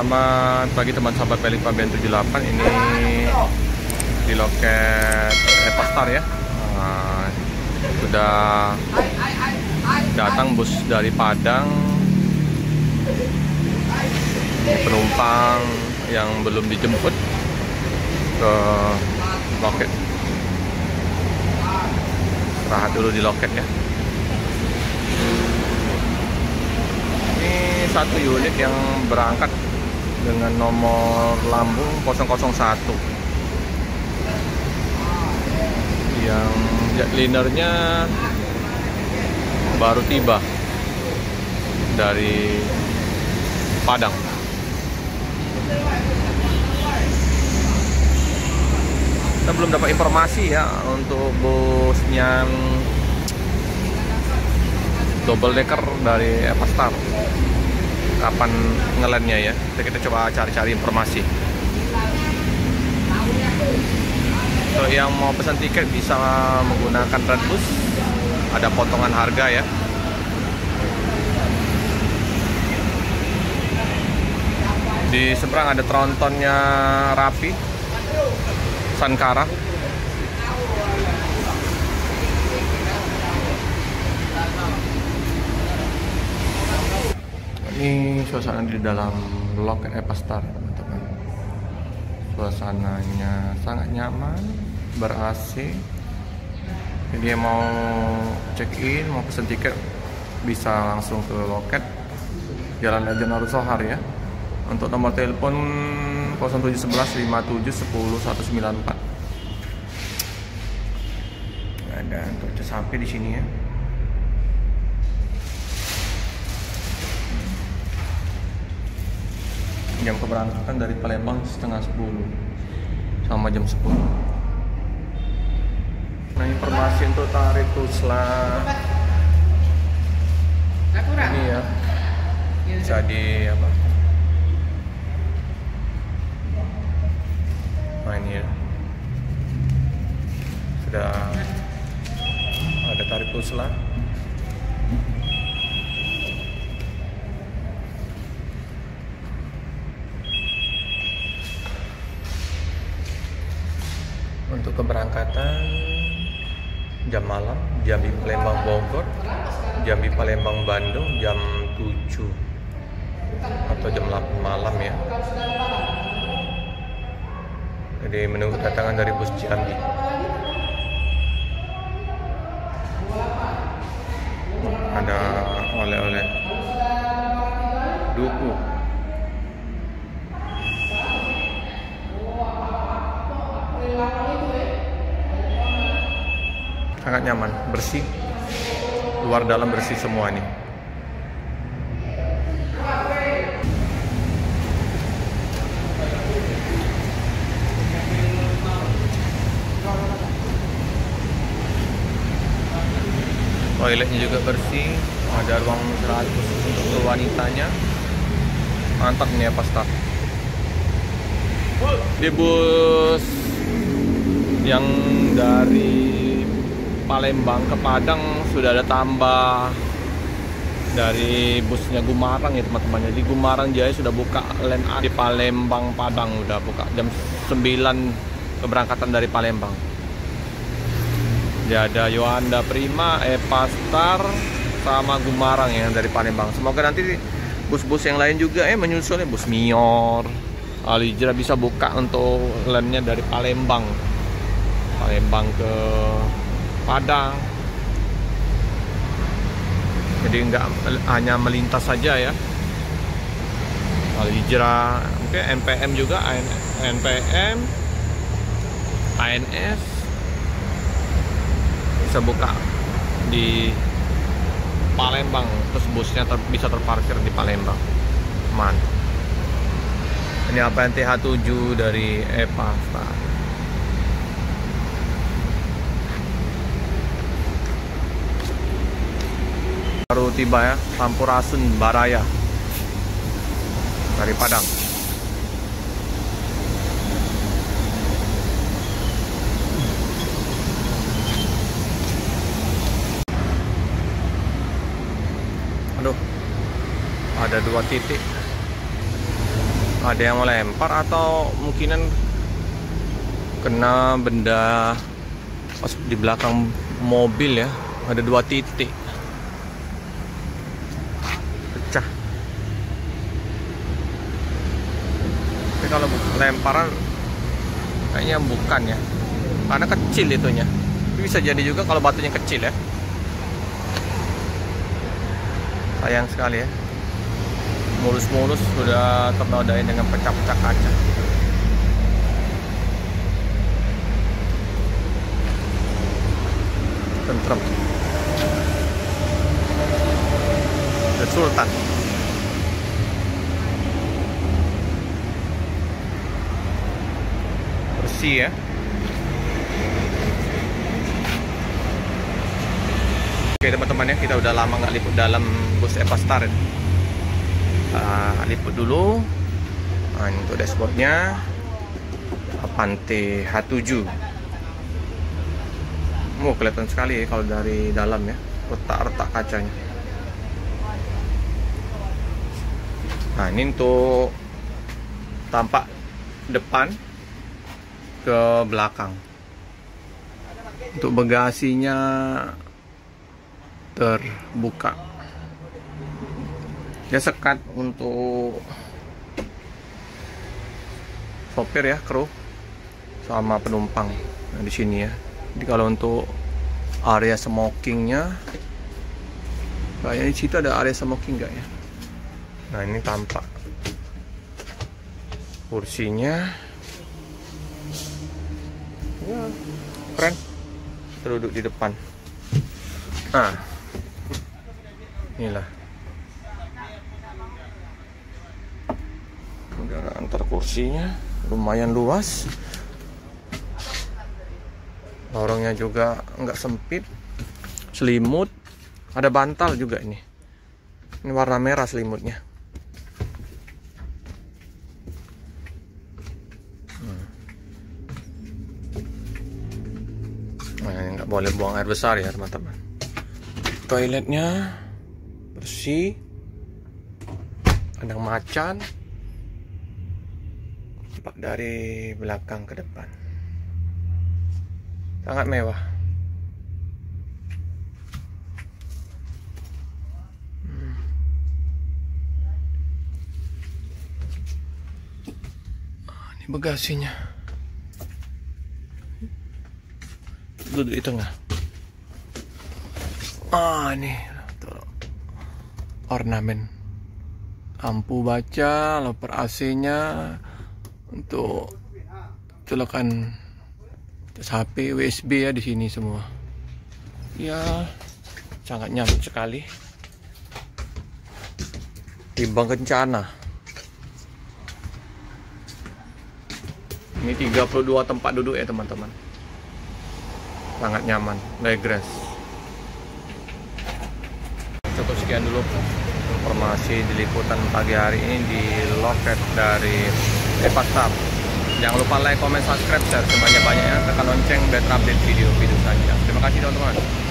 Selamat pagi teman sahabat Pelin Fabian 78. Ini di loket Epastar ya. Sudah datang bus dari Padang. Ini penumpang yang belum dijemput ke loket. Istirahat dulu di loket ya. Ini satu unit yang berangkat dengan nomor lambung 001 yang jetlinernya baru tiba dari Padang. Kita belum dapat informasi ya untuk bus yang double decker dari Epastar, kapan ngelandnya ya. Kita coba cari-cari informasi. Kalau yang mau pesan tiket bisa menggunakan Redbus, ada potongan harga ya. Di seberang ada trontonnya rapi, Sankara. Ini suasana di dalam loket Epastar, teman-teman. Suasananya sangat nyaman, ber-AC. Jadi mau check-in, mau pesen tiket bisa langsung ke loket Jalan Lejen Sohar ya. Untuk nomor telepon 0711 57 10 194. Ada untuk sampai di sini ya. Jam keberangkatan dari Palembang setengah 10 sama jam 10. Nah, informasi untuk tarif Tusla ini ya, bisa di apa? Nah ini ya, sudah ada tarif Tusla. Untuk keberangkatan jam malam, Jambi Palembang Bogor, Jambi Palembang Bandung jam 7 atau jam 8 malam ya. Jadi menunggu kedatangan dari bus Jambi. Ada oleh-oleh duku. Sangat nyaman, bersih, luar dalam bersih semua nih. Toiletnya juga bersih, ada ruang istirahat khusus untuk wanitanya. Mantap nih Epastar. Di bus yang dari Palembang ke Padang sudah ada tambah dari busnya Gumarang ya teman-teman. Jadi Gumarang Jaya sudah buka line A di Palembang Padang, udah buka jam 9 keberangkatan dari Palembang. Jadi ada Yohanda Prima, Epastar sama Gumarang yang dari Palembang. Semoga nanti bus-bus yang lain juga menyusul ya, bus Mior, Alijra bisa buka untuk line-nya dari Palembang ke Padang. Jadi nggak hanya melintas saja ya. Al-Hijrah, mungkin NPM juga, NPM, ANS bisa buka di Palembang, terus busnya bisa terparkir di Palembang. Mantap. Ini apa TH7 dari Epastar. Baru tiba ya, Sampurasun Baraya dari Padang. Aduh, ada 2 titik ada yang melempar atau mungkinan kena benda pas di belakang mobil ya. Ada 2 titik pecah. Tapi kalau lemparan kayaknya bukan ya, karena kecil itunya. Bisa jadi juga kalau batunya kecil ya. Sayang sekali ya, mulus-mulus sudah ternodai dengan pecah-pecah kaca. Tentrem. The Sultan. Bersih ya. Oke teman-teman ya, kita udah lama nggak liput dalam bus Evastar. Liput dulu. Nah, ini untuk dashboardnya Avante H7. Kelihatan sekali ya kalau dari dalam ya, retak-retak kacanya. Nah, ini untuk tampak depan ke belakang. Untuk bagasinya terbuka. Dia sekat untuk sopir ya, kru sama penumpang. Nah, di sini ya. Jadi kalau untuk area smokingnya, kayaknya di situ ada area smoking nggak ya? Nah, ini tampak kursinya. Ya, keren. Duduk di depan. Nah, inilah udara antar kursinya, lumayan luas. Lorongnya juga nggak sempit, selimut, ada bantal juga ini. Ini warna merah selimutnya. Nah, nggak boleh buang air besar ya teman-teman. Toiletnya bersih, kandang macan, tampak dari belakang ke depan. Sangat mewah. Ini bagasinya. Duduk di tengah. Ini ornamen. Lampu baca, loper AC-nya, untuk colokan HP, USB ya di sini semua. Ya, sangat nyaman sekali. Timbang kencana. Ini 32 tempat duduk ya teman-teman. Sangat nyaman, legroom. Cukup sekian dulu informasi di liputan pagi hari ini di loket dari Evastar. Jangan lupa like, comment, subscribe, share sebanyak-banyaknya, tekan lonceng biar terupdate video-video selanjutnya. Terima kasih teman-teman.